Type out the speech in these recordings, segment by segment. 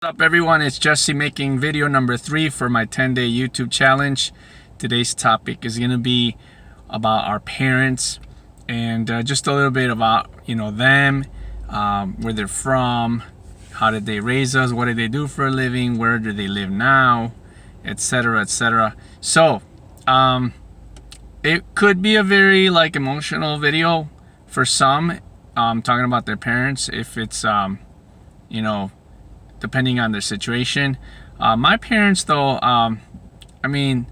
What's up everyone, it's Jesse making video number 3 for my 10-day YouTube challenge. Today's topic is going to be about our parents and just a little bit about them, where they're from, how did they raise us, what did they do for a living, where do they live now, etc, etc. So it could be a very emotional video for some, talking about their parents, if it's depending on their situation. My parents though, I want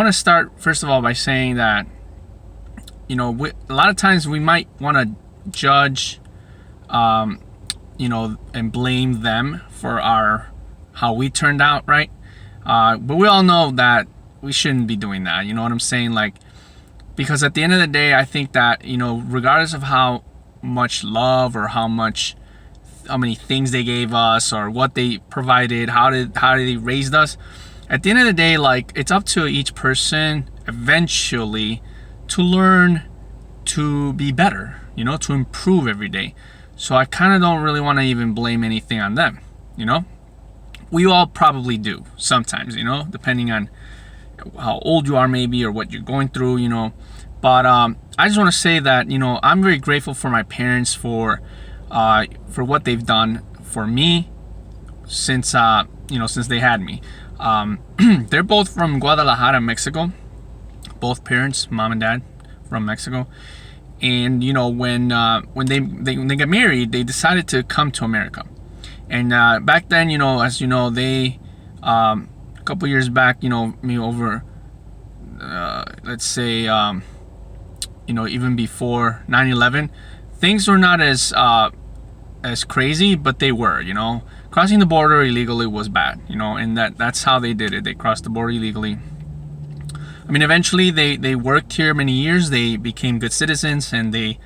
to start first of all by saying that a lot of times we might want to judge and blame them for how we turned out, right? But we all know that we shouldn't be doing that, you know what I'm saying? Because at the end of the day, I think that regardless of how much love or how many things they gave us or what they provided, how they raised us, at the end of the day, it's up to each person eventually to learn to be better, to improve every day. So I kind of don't really want to even blame anything on them. We all probably do sometimes, depending on how old you are maybe or what you're going through, but I just want to say that I'm very grateful for my parents for what they've done for me since they had me. They're both from Guadalajara, Mexico. Both parents, mom and dad, from Mexico. And when they got married, they decided to come to America. And back then, as they a couple years back, me over let's say even before 9/11, things were not as crazy, but they were, crossing the border illegally was bad, and that's how they did it. They crossed the border illegally. Eventually they worked here many years, they became good citizens, and they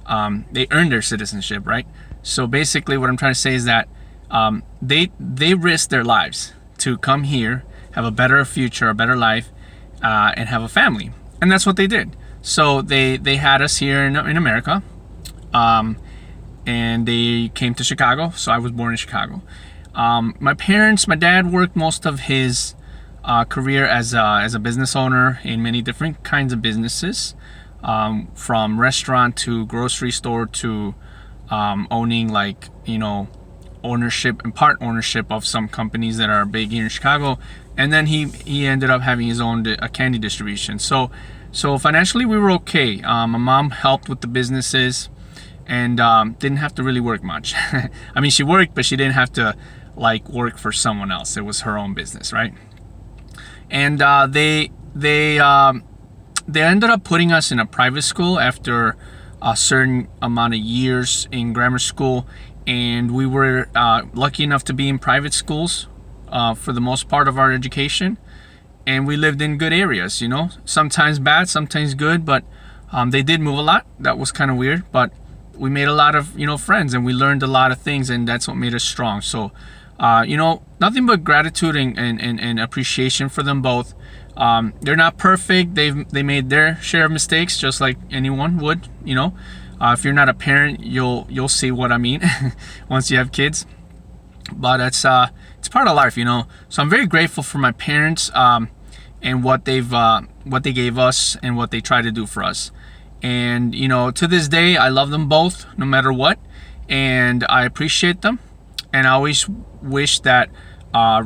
earned their citizenship, right? So basically what I'm trying to say is that they risked their lives to come here, have a better future, a better life, and have a family, and that's what they did. So they had us here in America, and they came to Chicago. So I was born in Chicago. My dad worked most of his career as a business owner in many different kinds of businesses, from restaurant to grocery store to owning ownership and part ownership of some companies that are big here in Chicago. And then he ended up having his own candy distribution. So financially we were okay. My mom helped with the businesses and didn't have to really work much. She worked, but she didn't have to work for someone else. It was her own business, right? And they ended up putting us in a private school after a certain amount of years in grammar school, and we were lucky enough to be in private schools for the most part of our education, and we lived in good areas, sometimes bad, sometimes good, but they did move a lot. That was kind of weird, but we made a lot of friends, and we learned a lot of things, and that's what made us strong. So nothing but gratitude and appreciation for them both. They're not perfect. They made their share of mistakes, just like anyone would. If you're not a parent, you'll see what I mean once you have kids. But it's part of life, So I'm very grateful for my parents and what they gave us and what they try to do for us. And to this day, I love them both no matter what, and I appreciate them, and I always wish that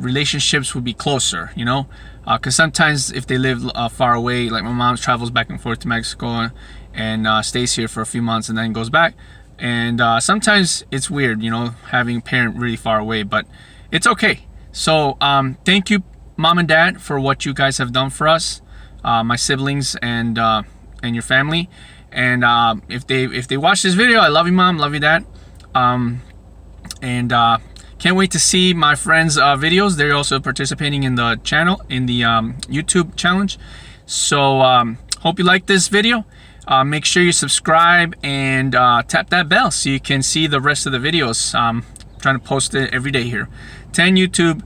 relationships would be closer, because sometimes if they live far away, like my mom travels back and forth to Mexico and stays here for a few months and then goes back, and sometimes it's weird, having a parent really far away, but it's okay. So thank you, mom and dad, for what you guys have done for us, my siblings and your family. And if they watch this video, I love you, mom, love you, dad, and can't wait to see my friends' videos. They're also participating in the channel, in the YouTube challenge. So hope you like this video. Make sure you subscribe and tap that bell so you can see the rest of the videos. I'm trying to post it every day here. 10-day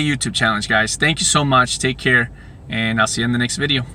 YouTube challenge, guys. Thank you so much. Take care, and I'll see you in the next video.